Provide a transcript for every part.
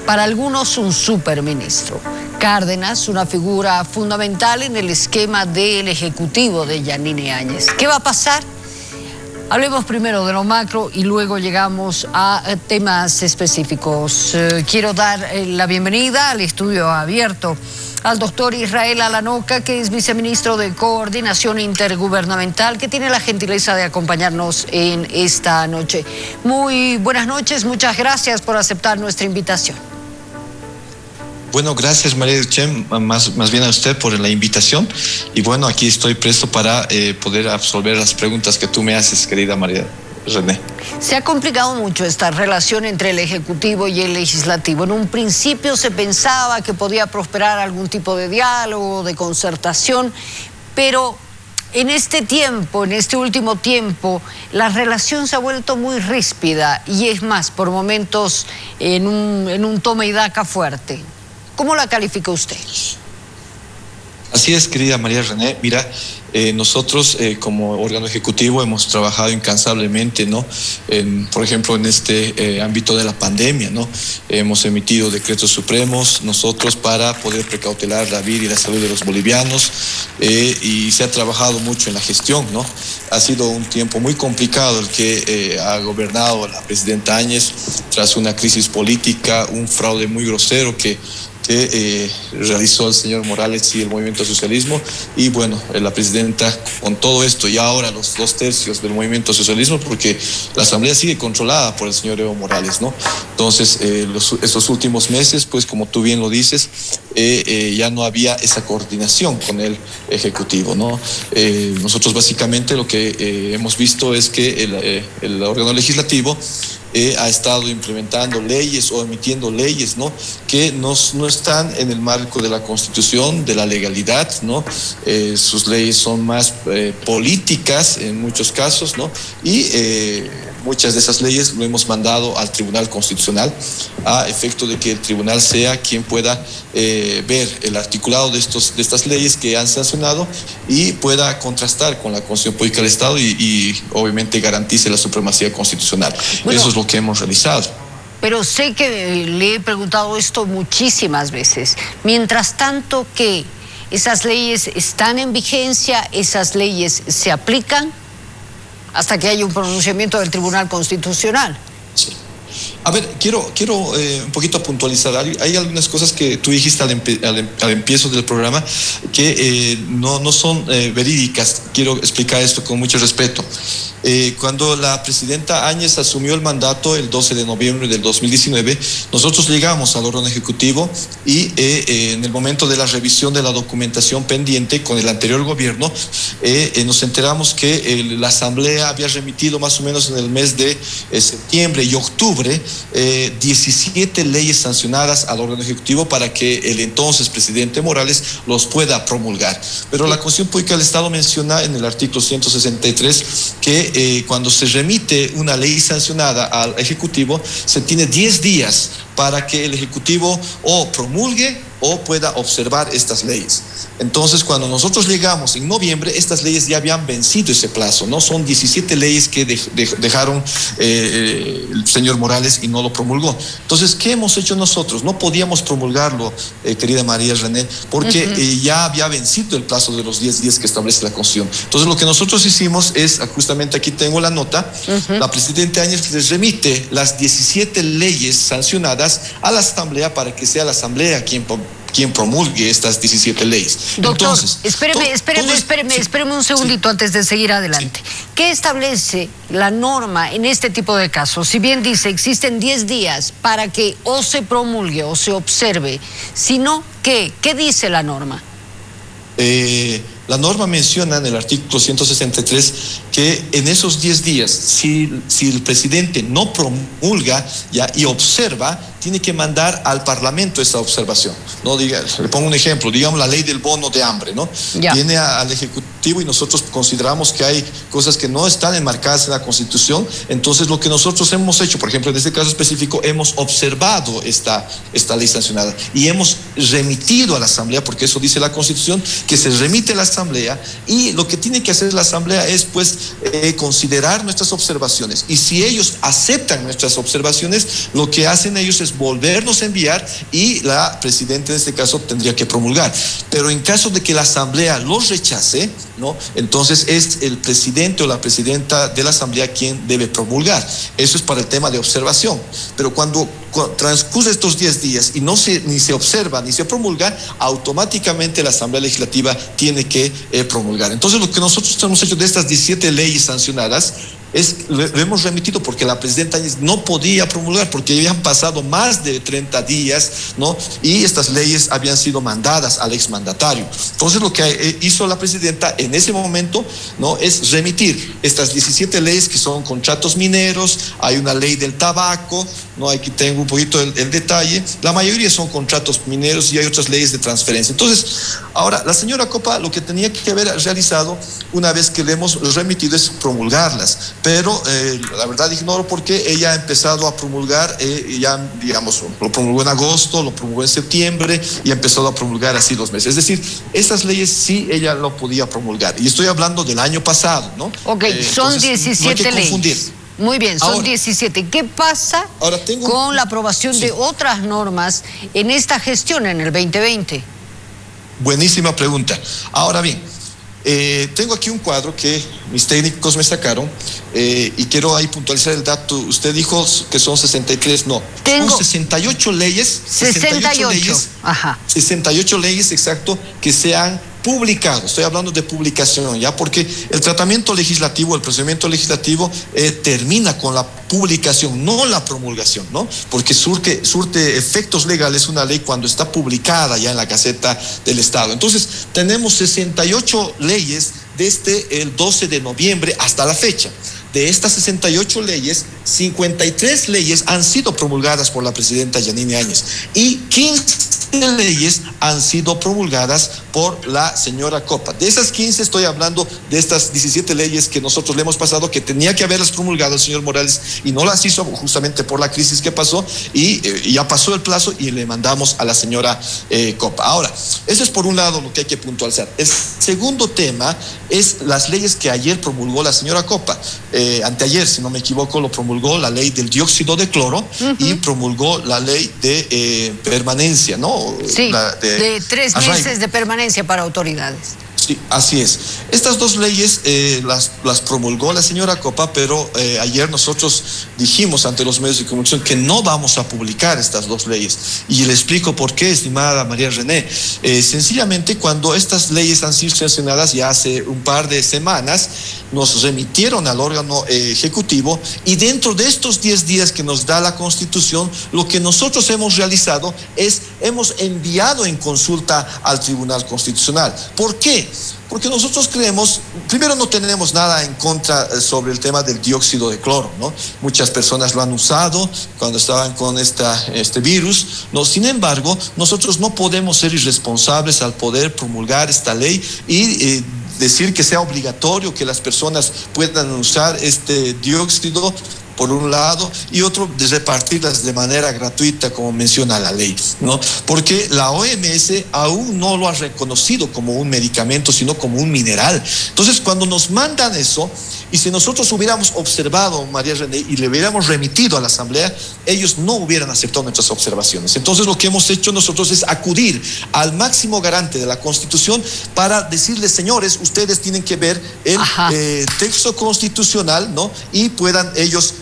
para algunos un superministro. Cárdenas, una figura fundamental en el esquema del Ejecutivo de Yanine Áñez. ¿Qué va a pasar? Hablemos primero de lo macro y luego llegamos a temas específicos. Quiero dar la bienvenida al estudio abierto al doctor Israel Alanoca, que es viceministro de Coordinación Intergubernamental, que tiene la gentileza de acompañarnos en esta noche. Muy buenas noches, muchas gracias por aceptar nuestra invitación. Bueno, gracias María Chem, más bien a usted por la invitación. Y bueno, aquí estoy presto para poder absorber las preguntas que tú me haces, querida María René. Se ha complicado mucho esta relación entre el Ejecutivo y el Legislativo. En un principio se pensaba que podía prosperar algún tipo de diálogo, de concertación, pero en este tiempo, en este último tiempo, la relación se ha vuelto muy ríspida y es más, por momentos en un toma y daca fuerte. ¿Cómo la califica usted? Así es, querida María René. Mira, nosotros como órgano ejecutivo hemos trabajado incansablemente, ¿no? Por ejemplo, en este ámbito de la pandemia, ¿no? Hemos emitido decretos supremos nosotros para poder precautelar la vida y la salud de los bolivianos y se ha trabajado mucho en la gestión, ¿no? Ha sido un tiempo muy complicado el que ha gobernado la presidenta Áñez tras una crisis política, un fraude muy grosero que realizó el señor Morales y el movimiento socialismo. Y bueno, la presidenta con todo esto y ahora los 2/3 del movimiento socialismo, porque la asamblea sigue controlada por el señor Evo Morales, ¿no? Entonces estos últimos meses, pues como tú bien lo dices, ya no había esa coordinación con el ejecutivo, ¿no? Nosotros básicamente lo que hemos visto es que el órgano legislativo ha estado implementando leyes o emitiendo leyes, ¿no? Que no están en el marco de la Constitución, de la legalidad, ¿no? Sus leyes son más políticas en muchos casos, ¿no? Y muchas de esas leyes lo hemos mandado al Tribunal Constitucional a efecto de que el tribunal sea quien pueda ver el articulado de estas leyes que han sancionado y pueda contrastar con la Constitución Política del Estado y obviamente garantice la supremacía constitucional. Bueno, eso es lo que hemos realizado. Pero sé que le he preguntado esto muchísimas veces. Mientras tanto que esas leyes están en vigencia, esas leyes se aplican hasta que haya un pronunciamiento del Tribunal Constitucional. Sí. A ver, quiero un poquito puntualizar. Hay algunas cosas que tú dijiste al empiezo del programa que no son verídicas. Quiero explicar esto con mucho respeto. Cuando la presidenta Áñez asumió el mandato el 12 de noviembre del 2019, nosotros llegamos al órgano ejecutivo y en el momento de la revisión de la documentación pendiente con el anterior gobierno, nos enteramos que la Asamblea había remitido más o menos en el mes de septiembre y octubre 17 leyes sancionadas al órgano ejecutivo para que el entonces presidente Morales los pueda promulgar. Pero la Constitución Política del Estado menciona en el artículo 163 que cuando se remite una ley sancionada al Ejecutivo, se tiene 10 días para que el Ejecutivo o promulgue o pueda observar estas leyes. Entonces, cuando nosotros llegamos en noviembre, estas leyes ya habían vencido ese plazo, ¿no? Son 17 leyes que dejaron el señor Morales y no lo promulgó. Entonces, ¿qué hemos hecho nosotros? No podíamos promulgarlo, querida María René, porque ya había vencido el plazo de los 10 días que establece la Constitución. Entonces, lo que nosotros hicimos es, justamente aquí tengo la nota, la presidenta Áñez les remite las 17 leyes sancionadas a la Asamblea para que sea la Asamblea quien promulgue estas 17 leyes. Doctor, entonces, espéreme un segundito antes de seguir adelante. Sí. ¿Qué establece la norma en este tipo de casos? Si bien dice, existen 10 días para que o se promulgue o se observe, sino ¿qué dice la norma? La norma menciona en el artículo 163 que en esos 10 días, si el presidente no promulga y observa, tiene que mandar al Parlamento esa observación. No diga, le pongo un ejemplo, digamos la ley del bono de hambre, ¿no? Ya. Viene al Ejecutivo y nosotros consideramos que hay cosas que no están enmarcadas en la Constitución. Entonces lo que nosotros hemos hecho, por ejemplo en este caso específico, hemos observado esta ley sancionada y hemos remitido a la Asamblea, porque eso dice la Constitución, que se remite a la Asamblea, y lo que tiene que hacer la Asamblea es pues considerar nuestras observaciones, y si ellos aceptan nuestras observaciones, lo que hacen ellos es entonces volvernos a enviar y la presidenta en este caso tendría que promulgar. Pero en caso de que la Asamblea los rechace, ¿no? Entonces es el presidente o la presidenta de la Asamblea quien debe promulgar. Eso es para el tema de observación. Pero cuando transcurre estos 10 días y ni se observa ni se promulga, automáticamente la Asamblea Legislativa tiene que promulgar. Entonces lo que nosotros hemos hecho de estas 17 leyes sancionadas lo hemos remitido porque la presidenta Áñez no podía promulgar porque habían pasado más de 30 días, ¿no? Y estas leyes habían sido mandadas al exmandatario. Entonces lo que hizo la presidenta en ese momento, ¿no?, es remitir estas 17 leyes que son contratos mineros, hay una ley del tabaco, ¿no? Aquí tengo un poquito el detalle, la mayoría son contratos mineros y hay otras leyes de transferencia. Entonces, ahora, la señora Copa lo que tenía que haber realizado una vez que le hemos remitido es promulgarlas, pero la verdad ignoro por qué ella ha empezado a promulgar, ya digamos, lo promulgó en agosto, lo promulgó en septiembre y ha empezado a promulgar así 2 meses. Es decir, estas leyes sí ella lo podía promulgar. Y estoy hablando del año pasado, ¿no? Ok, son 17 no hay que leyes. confundir. Muy bien, son ahora, 17. ¿Qué pasa con la aprobación de otras normas en esta gestión en el 2020? Buenísima pregunta. Ahora bien, tengo aquí un cuadro que mis técnicos me sacaron y quiero ahí puntualizar el dato. Usted dijo que son 63, no. Son 68 leyes. 68 leyes. Ajá. 68 leyes, exacto, que se han publicado. Estoy hablando de publicación, ¿ya? Porque el tratamiento legislativo, el procedimiento legislativo termina con la publicación, no la promulgación, ¿no? Porque surte efectos legales una ley cuando está publicada ya en la Gaceta del Estado. Entonces, tenemos 68 leyes desde el 12 de noviembre hasta la fecha. De estas 68 leyes, 53 leyes han sido promulgadas por la presidenta Yanine Áñez y 15 leyes han sido promulgadas por la señora Copa. De esas 15 estoy hablando de estas 17 leyes que nosotros le hemos pasado, que tenía que haberlas promulgado el señor Morales y no las hizo justamente por la crisis que pasó y ya pasó el plazo y le mandamos a la señora Copa. Ahora, eso es por un lado lo que hay que puntualizar. El segundo tema es las leyes que ayer promulgó la señora Copa. Anteayer, si no me equivoco, lo promulgó la ley del dióxido de cloro y promulgó la ley de permanencia, ¿no? Sí, de 3 meses de permanencia para autoridades. Sí, así es. Estas 2 leyes las promulgó la señora Copa, pero ayer nosotros dijimos ante los medios de comunicación que no vamos a publicar estas 2 leyes. Y le explico por qué, estimada María René. Sencillamente, cuando estas leyes han sido sancionadas ya hace un par de semanas, nos remitieron al órgano ejecutivo y dentro de estos 10 días que nos da la Constitución, lo que nosotros hemos realizado es hemos enviado en consulta al Tribunal Constitucional. ¿Por qué? Porque nosotros creemos, primero no tenemos nada en contra sobre el tema del dióxido de cloro, ¿no? Muchas personas lo han usado cuando estaban con este virus, ¿no? Sin embargo, nosotros no podemos ser irresponsables al poder promulgar esta ley y decir que sea obligatorio que las personas puedan usar este dióxido por un lado, y otro de repartirlas de manera gratuita, como menciona la ley, ¿no? Porque la OMS aún no lo ha reconocido como un medicamento, sino como un mineral. Entonces, cuando nos mandan eso, y si nosotros hubiéramos observado, María René, y le hubiéramos remitido a la Asamblea, ellos no hubieran aceptado nuestras observaciones. Entonces, lo que hemos hecho nosotros es acudir al máximo garante de la Constitución para decirles, señores, ustedes tienen que ver el texto constitucional, ¿no? Y puedan ellos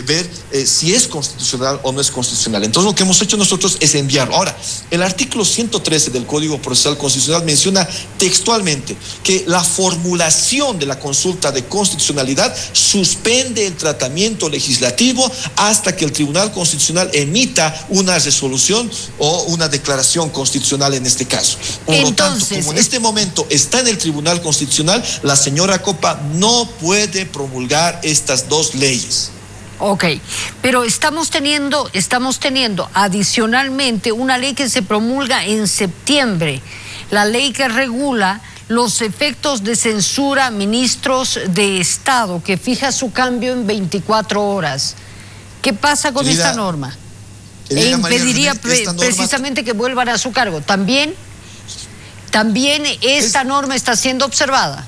ver si es constitucional o no es constitucional. Entonces, lo que hemos hecho nosotros es enviarlo. Ahora, el artículo 113 del Código Procesal Constitucional menciona textualmente que la formulación de la consulta de constitucionalidad suspende el tratamiento legislativo hasta que el Tribunal Constitucional emita una resolución o una declaración constitucional en este caso. Por lo tanto, como en este momento está en el Tribunal Constitucional, la señora Copa no puede promulgar estas 2 leyes. Ok, pero estamos teniendo adicionalmente una ley que se promulga en septiembre, la ley que regula los efectos de censura a ministros de Estado, que fija su cambio en 24 horas. ¿Qué pasa con esta norma? E impediría precisamente que vuelvan a su cargo. También esta norma está siendo observada.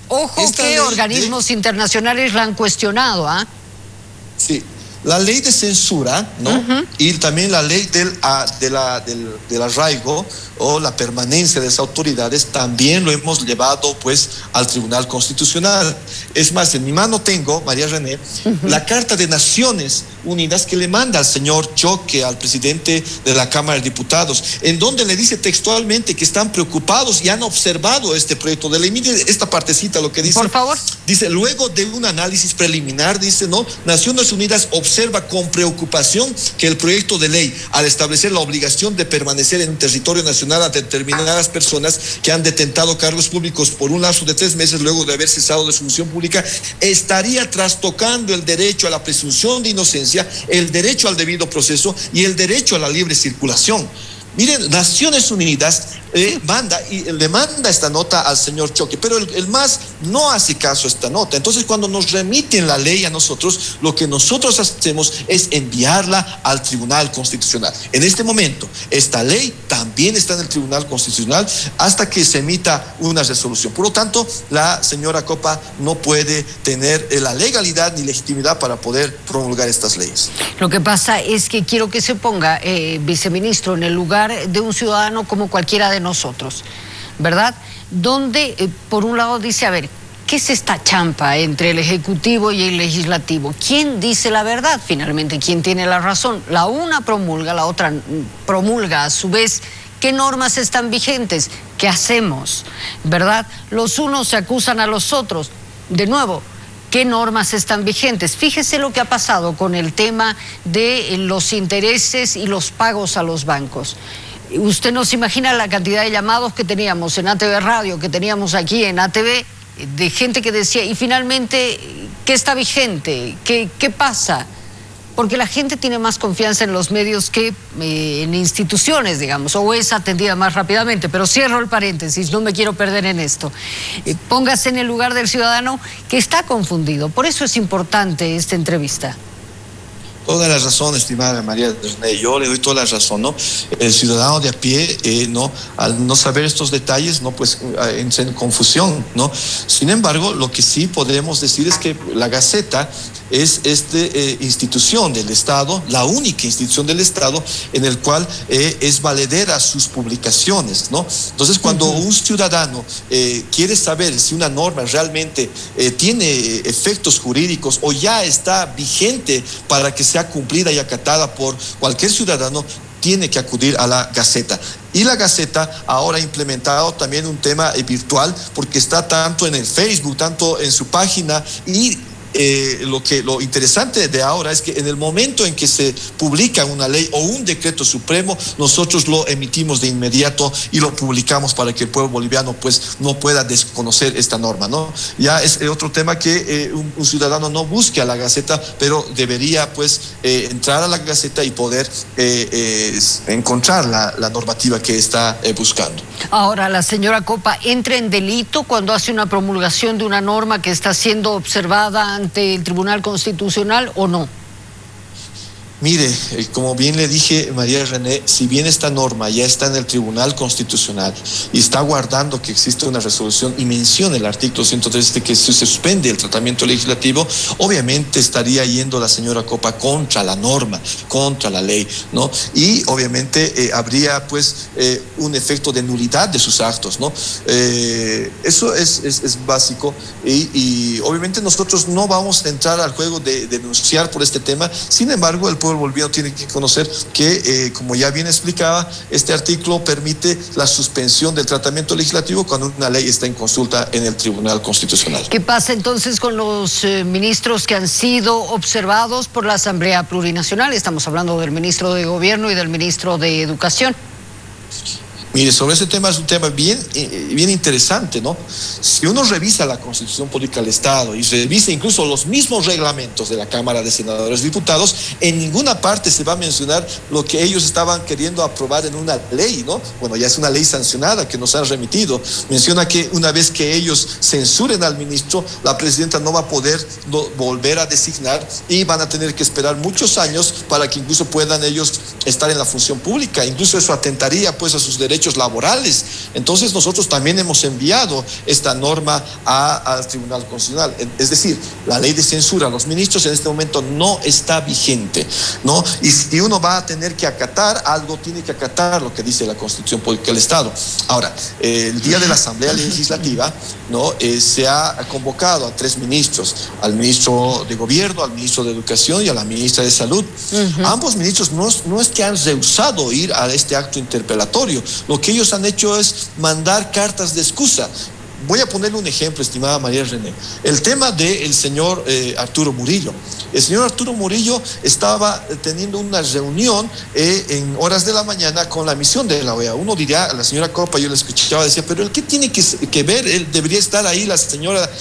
Ojo que organismos internacionales la han cuestionado, ¿ah? Sí, La ley de censura, ¿no? Y también la ley del arraigo o la permanencia de esas autoridades también lo hemos llevado pues al Tribunal Constitucional. Es más, en mi mano tengo, María René, la Carta de Naciones Unidas que le manda al señor Choque, al presidente de la Cámara de Diputados, en donde le dice textualmente que están preocupados y han observado este proyecto de ley. Mire esta partecita, lo que dice. Por favor. Dice, luego de un análisis preliminar, dice, ¿no? Naciones Unidas observa con preocupación que el proyecto de ley, al establecer la obligación de permanecer en el territorio nacional a determinadas personas que han detentado cargos públicos por un lapso de 3 meses luego de haber cesado de su función pública, estaría trastocando el derecho a la presunción de inocencia, el derecho al debido proceso y el derecho a la libre circulación. Miren, Naciones Unidas le manda esta nota al señor Choque, pero el MAS no hace caso a esta nota. Entonces, cuando nos remiten la ley a nosotros, lo que nosotros hacemos es enviarla al Tribunal Constitucional. En este momento, esta ley también está en el Tribunal Constitucional hasta que se emita una resolución. Por lo tanto, la señora Copa no puede tener la legalidad ni legitimidad para poder promulgar estas leyes. Lo que pasa es que quiero que se ponga, viceministro, en el lugar de un ciudadano como cualquiera de nosotros, ¿verdad? Donde, por un lado, dice, a ver, ¿qué es esta champa entre el Ejecutivo y el Legislativo? ¿Quién dice la verdad finalmente? ¿Quién tiene la razón? La una promulga, la otra promulga a su vez. ¿Qué normas están vigentes? ¿Qué hacemos? ¿Verdad? Los unos se acusan a los otros. De nuevo, ¿qué normas están vigentes? Fíjese lo que ha pasado con el tema de los intereses y los pagos a los bancos. Usted no se imagina la cantidad de llamados que teníamos en ATV Radio, que teníamos aquí en ATV, de gente que decía, y finalmente, ¿qué está vigente? ¿Qué pasa? Porque la gente tiene más confianza en los medios que en instituciones, digamos, o es atendida más rápidamente. Pero cierro el paréntesis, no me quiero perder en esto. Póngase en el lugar del ciudadano que está confundido. Por eso es importante esta entrevista. Toda la razón, estimada María René, yo le doy toda la razón, ¿no? El ciudadano de a pie, ¿no? Al no saber estos detalles, ¿no? Pues entra en confusión, ¿no? Sin embargo, lo que sí podemos decir es que la Gaceta es institución del Estado, la única institución del Estado en el cual es valedera sus publicaciones, ¿no? Entonces, cuando un ciudadano quiere saber si una norma realmente tiene efectos jurídicos o ya está vigente para que sea cumplida y acatada por cualquier ciudadano, tiene que acudir a la Gaceta. Y la Gaceta ahora ha implementado también un tema virtual, porque está tanto en el Facebook, tanto en su página, y lo interesante de ahora es que en el momento en que se publica una ley o un decreto supremo, nosotros lo emitimos de inmediato y lo publicamos para que el pueblo boliviano pues no pueda desconocer esta norma, ¿no? Ya es otro tema que un ciudadano no busque a la Gaceta, pero debería pues entrar a la Gaceta y poder encontrar la normativa que está buscando. Ahora, la señora Copa entra en delito cuando hace una promulgación de una norma que está siendo observada ante el Tribunal Constitucional, ¿o no? Mire, como bien le dije, María René, si bien esta norma ya está en el Tribunal Constitucional y está guardando que existe una resolución y menciona el artículo 103 de que se suspende el tratamiento legislativo, obviamente estaría yendo la señora Copa contra la norma, contra la ley, ¿no? Y obviamente habría pues un efecto de nulidad de sus actos, ¿no? Eso es básico y obviamente nosotros no vamos a entrar al juego de denunciar por este tema. Sin embargo, el pueblo boliviano tiene que conocer que, como ya bien explicaba, este artículo permite la suspensión del tratamiento legislativo cuando una ley está en consulta en el Tribunal Constitucional. ¿Qué pasa entonces con los ministros que han sido observados por la Asamblea Plurinacional? Estamos hablando del ministro de Gobierno y del ministro de Educación. Mire, sobre ese tema es un tema bien interesante, ¿no? Si uno revisa la Constitución Política del Estado y revisa incluso los mismos reglamentos de la Cámara de Senadores y Diputados, en ninguna parte se va a mencionar lo que ellos estaban queriendo aprobar en una ley, ¿no? Bueno, ya es una ley sancionada que nos han remitido. Menciona que una vez que ellos censuren al ministro, la presidenta no va a poder volver a designar y van a tener que esperar muchos años para que incluso puedan ellos estar en la función pública. Incluso eso atentaría pues a sus derechos derechos laborales. Entonces nosotros también hemos enviado esta norma al Tribunal Constitucional. Es decir, la ley de censura a los ministros en este momento no está vigente, ¿no? Y si uno va a tener que acatar algo, tiene que acatar lo que dice la Constitución Política del Estado. Ahora, el día de la Asamblea Legislativa, ¿no? Se ha convocado a 3 ministros, al ministro de Gobierno, al ministro de Educación y a la ministra de Salud. Ambos ministros no es que han rehusado ir a este acto interpelatorio, lo que ellos han hecho es mandar cartas de excusa. Voy a ponerle un ejemplo, estimada María René. El tema del señor Arturo Murillo. El señor Arturo Murillo estaba teniendo una reunión en horas de la mañana con la misión de la OEA. Uno diría, la señora Copa, yo la escuchaba, decía, pero ¿el qué tiene que ver? Él debería estar ahí, la señora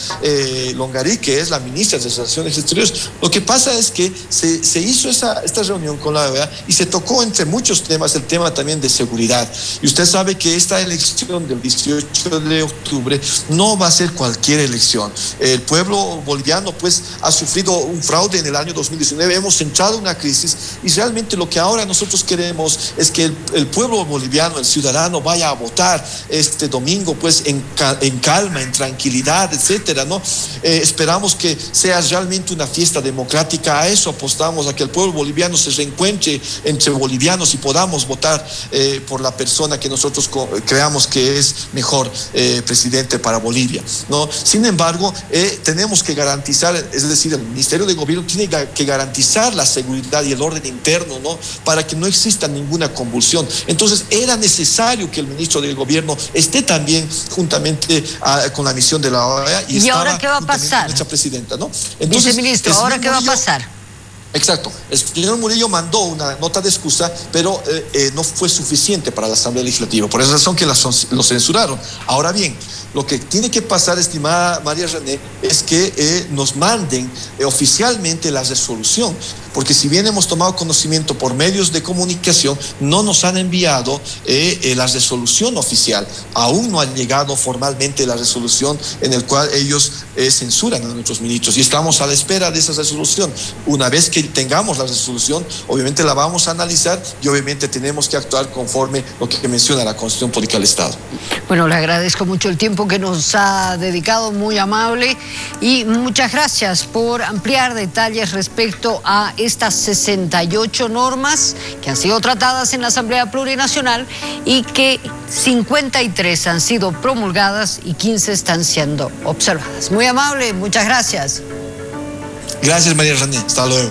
Longarí, que es la ministra de Relaciones Exteriores. Lo que pasa es que se hizo esta reunión con la OEA y se tocó entre muchos temas el tema también de seguridad. Y usted sabe que esta elección del 18 de octubre no va a ser cualquier elección. El pueblo boliviano pues ha sufrido un fraude en el año 2019, hemos entrado en una crisis y realmente lo que ahora nosotros queremos es que el pueblo boliviano, el ciudadano vaya a votar este domingo pues en calma, en tranquilidad, etcétera, ¿no? Esperamos que sea realmente una fiesta democrática, a eso apostamos, a que el pueblo boliviano se reencuentre entre bolivianos y podamos votar por la persona que nosotros creamos que es mejor presidente para Bolivia, ¿no? Sin embargo, tenemos que garantizar, es decir, el Ministerio de Gobierno tiene que garantizar la seguridad y el orden interno, ¿no? Para que no exista ninguna convulsión. Entonces, era necesario que el ministro del Gobierno esté también juntamente con la misión de la OEA ¿Y ahora qué va a pasar? Nuestra presidenta, ¿no? Entonces, viceministro, ¿ahora qué va a pasar? Exacto. El señor Murillo mandó una nota de excusa, pero no fue suficiente para la Asamblea Legislativa. Por esa razón que lo censuraron. Ahora bien, lo que tiene que pasar, estimada María René, es que nos manden oficialmente la resolución, porque si bien hemos tomado conocimiento por medios de comunicación, no nos han enviado la resolución oficial. Aún no ha llegado formalmente la resolución en el cual ellos censuran a nuestros ministros y estamos a la espera de esa resolución. Una vez que tengamos la resolución, obviamente la vamos a analizar y obviamente tenemos que actuar conforme lo que menciona la Constitución Política del Estado. Bueno, le agradezco mucho el tiempo que nos ha dedicado, muy amable, y muchas gracias por ampliar detalles respecto a estas 68 normas que han sido tratadas en la Asamblea Plurinacional y que 53 han sido promulgadas y 15 están siendo observadas. Muy amable, muchas gracias. Gracias, María René. Hasta luego.